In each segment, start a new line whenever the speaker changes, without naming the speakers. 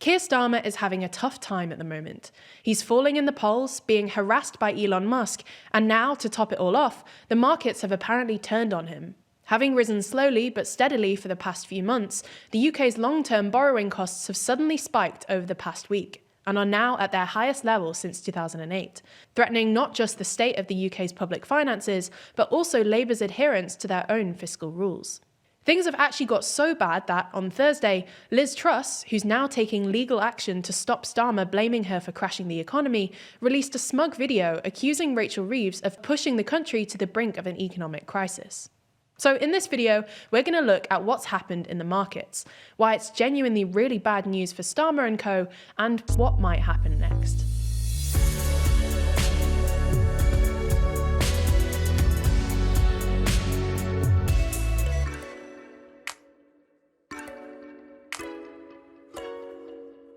Keir Starmer is having a tough time at the moment. He's falling in the polls, being harassed by Elon Musk, and now, to top it all off, the markets have apparently turned on him. Having risen slowly but steadily for the past few months, the UK's long-term borrowing costs have suddenly spiked over the past week and are now at their highest level since 2008, threatening not just the state of the UK's public finances, but also Labour's adherence to their own fiscal rules. Things have actually got so bad that, on Thursday, Liz Truss, who's now taking legal action to stop Starmer blaming her for crashing the economy, released a smug video accusing Rachel Reeves of pushing the country to the brink of an economic crisis. So in this video, we're going to look at what's happened in the markets, why it's genuinely really bad news for Starmer and co, and what might happen next.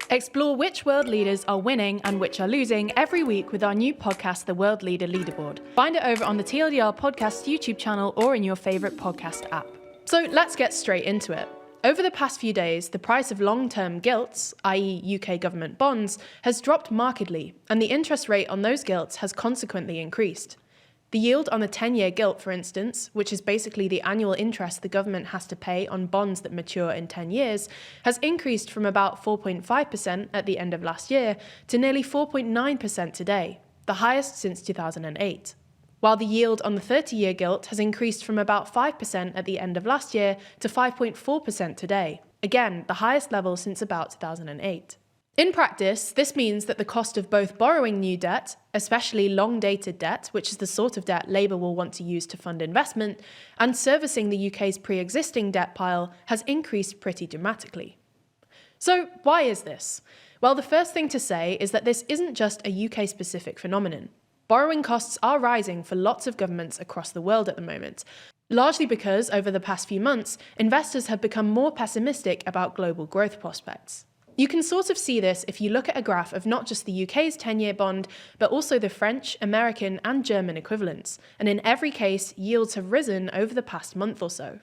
Explore which world leaders are winning and which are losing every week with our new podcast, The World Leader Leaderboard. Find it over on the TLDR Podcast YouTube channel or in your favourite podcast app. So let's get straight into it. Over the past few days, the price of long-term gilts, i.e. UK government bonds, has dropped markedly, and the interest rate on those gilts has consequently increased. The yield on the 10-year gilt, for instance, which is basically the annual interest the government has to pay on bonds that mature in 10 years, has increased from about 4.5% at the end of last year to nearly 4.9% today, the highest since 2008. While the yield on the 30-year gilt has increased from about 5% at the end of last year to 5.4% today, again, the highest level since about 2008. In practice, this means that the cost of both borrowing new debt, especially long-dated debt, which is the sort of debt Labour will want to use to fund investment, and servicing the UK's pre-existing debt pile has increased pretty dramatically. So why is this? Well, the first thing to say is that this isn't just a UK-specific phenomenon. Borrowing costs are rising for lots of governments across the world at the moment, largely because over the past few months, investors have become more pessimistic about global growth prospects. You can sort of see this if you look at a graph of not just the UK's 10-year bond, but also the French, American, and German equivalents, and in every case, yields have risen over the past month or so.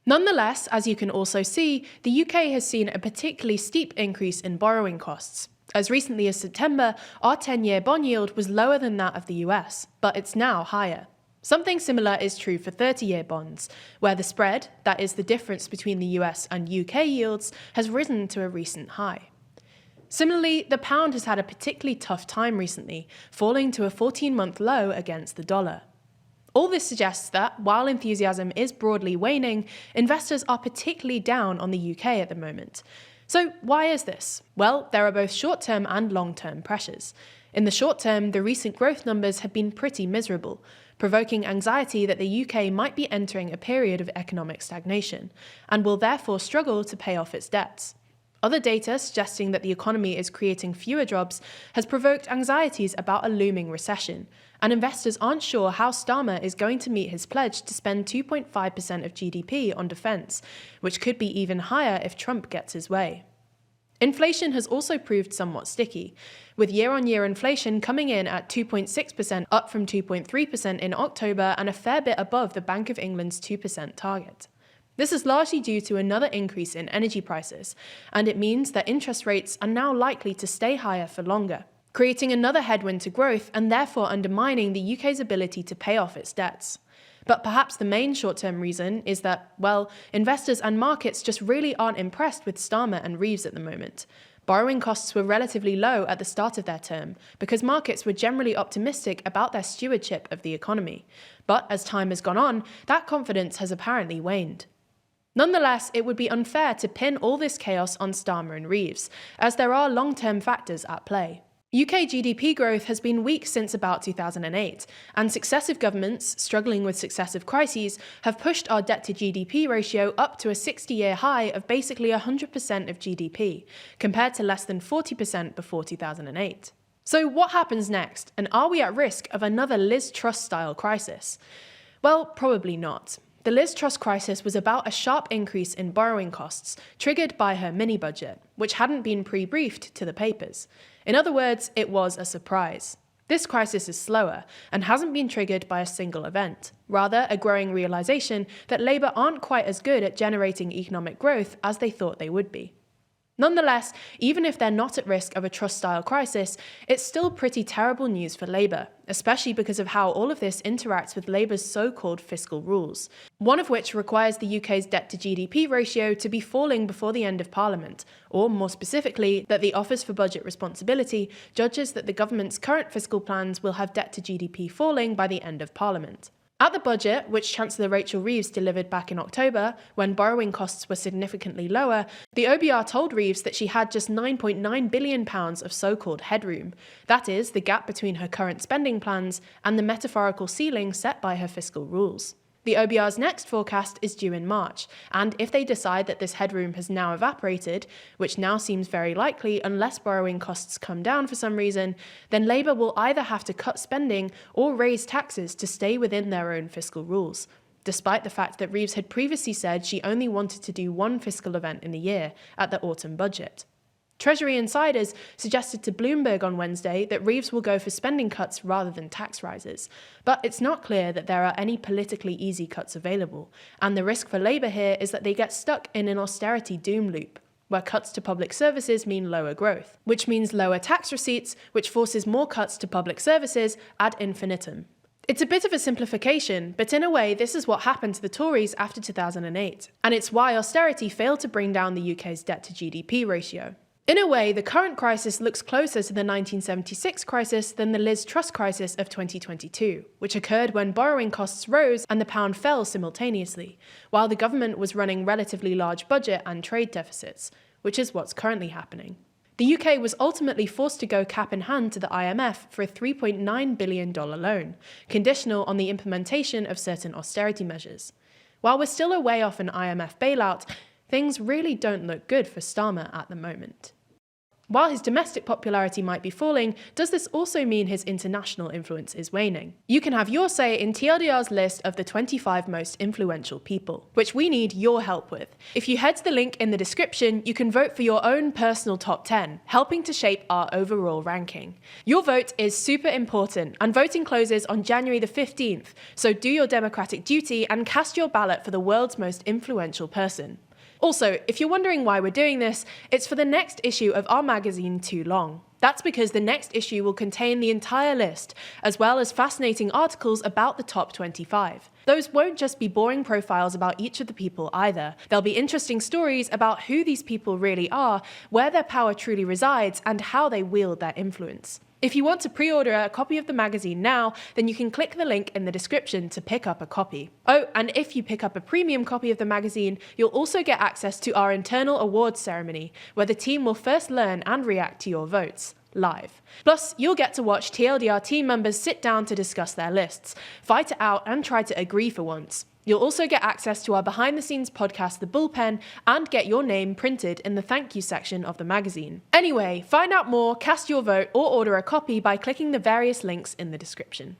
Nonetheless, as you can also see, the UK has seen a particularly steep increase in borrowing costs. As recently as September, our 10-year bond yield was lower than that of the US, but it's now higher. Something similar is true for 30-year bonds, where the spread, that is the difference between the US and UK yields, has risen to a recent high. Similarly, the pound has had a particularly tough time recently, falling to a 14-month low against the dollar. All this suggests that, while enthusiasm is broadly waning, investors are particularly down on the UK at the moment. So why is this? Well, there are both short-term and long-term pressures. In the short term, the recent growth numbers have been pretty miserable, provoking anxiety that the UK might be entering a period of economic stagnation, and will therefore struggle to pay off its debts. Other data suggesting that the economy is creating fewer jobs has provoked anxieties about a looming recession, and investors aren't sure how Starmer is going to meet his pledge to spend 2.5% of GDP on defence, which could be even higher if Trump gets his way. Inflation has also proved somewhat sticky, with year-on-year inflation coming in at 2.6%, up from 2.3% in October and a fair bit above the Bank of England's 2% target. This is largely due to another increase in energy prices, and it means that interest rates are now likely to stay higher for longer, creating another headwind to growth and therefore undermining the UK's ability to pay off its debts. But perhaps the main short-term reason is that, well, investors and markets just really aren't impressed with Starmer and Reeves at the moment. Borrowing costs were relatively low at the start of their term because markets were generally optimistic about their stewardship of the economy. But as time has gone on, that confidence has apparently waned. Nonetheless, it would be unfair to pin all this chaos on Starmer and Reeves, as there are long-term factors at play. UK GDP growth has been weak since about 2008, and successive governments, struggling with successive crises, have pushed our debt-to-GDP ratio up to a 60-year high of basically 100% of GDP, compared to less than 40% before 2008. So what happens next, and are we at risk of another Liz Truss-style crisis? Well, probably not. The Liz Truss crisis was about a sharp increase in borrowing costs, triggered by her mini-budget, which hadn't been pre-briefed to the papers. In other words, it was a surprise. This crisis is slower and hasn't been triggered by a single event, rather a growing realization that Labour aren't quite as good at generating economic growth as they thought they would be. Nonetheless, even if they're not at risk of a Truss-style crisis, it's still pretty terrible news for Labour, especially because of how all of this interacts with Labour's so-called fiscal rules, one of which requires the UK's debt-to-GDP ratio to be falling before the end of Parliament, or more specifically, that the Office for Budget Responsibility judges that the government's current fiscal plans will have debt-to-GDP falling by the end of Parliament. At the budget, which Chancellor Rachel Reeves delivered back in October, when borrowing costs were significantly lower, the OBR told Reeves that she had just £9.9 billion of so-called headroom. That is, the gap between her current spending plans and the metaphorical ceiling set by her fiscal rules. The OBR's next forecast is due in March, and if they decide that this headroom has now evaporated, which now seems very likely unless borrowing costs come down for some reason, then Labour will either have to cut spending or raise taxes to stay within their own fiscal rules, despite the fact that Reeves had previously said she only wanted to do one fiscal event in the year, at the autumn budget. Treasury insiders suggested to Bloomberg on Wednesday that Reeves will go for spending cuts rather than tax rises, but it's not clear that there are any politically easy cuts available, and the risk for Labour here is that they get stuck in an austerity doom loop, where cuts to public services mean lower growth, which means lower tax receipts, which forces more cuts to public services ad infinitum. It's a bit of a simplification, but in a way this is what happened to the Tories after 2008, and it's why austerity failed to bring down the UK's debt-to-GDP ratio. In a way, the current crisis looks closer to the 1976 crisis than the Liz Truss crisis of 2022, which occurred when borrowing costs rose and the pound fell simultaneously, while the government was running relatively large budget and trade deficits, which is what's currently happening. The UK was ultimately forced to go cap in hand to the IMF for a $3.9 billion loan, conditional on the implementation of certain austerity measures. While we're still a way off an IMF bailout, things really don't look good for Starmer at the moment. While his domestic popularity might be falling, does this also mean his international influence is waning? You can have your say in TLDR's list of the 25 most influential people, which we need your help with. If you head to the link in the description, you can vote for your own personal top 10, helping to shape our overall ranking. Your vote is super important, and voting closes on January the 15th, so do your democratic duty and cast your ballot for the world's most influential person. Also, if you're wondering why we're doing this, it's for the next issue of our magazine Too Long. That's because the next issue will contain the entire list, as well as fascinating articles about the top 25. Those won't just be boring profiles about each of the people either. There'll be interesting stories about who these people really are, where their power truly resides, and how they wield their influence. If you want to pre-order a copy of the magazine now, then you can click the link in the description to pick up a copy. Oh, and if you pick up a premium copy of the magazine, you'll also get access to our internal awards ceremony, where the team will first learn and react to your votes, live. Plus, you'll get to watch TLDR team members sit down to discuss their lists, fight it out and try to agree for once. You'll also get access to our behind-the-scenes podcast, The Bullpen, and get your name printed in the thank you section of the magazine. Anyway, find out more, cast your vote, or order a copy by clicking the various links in the description.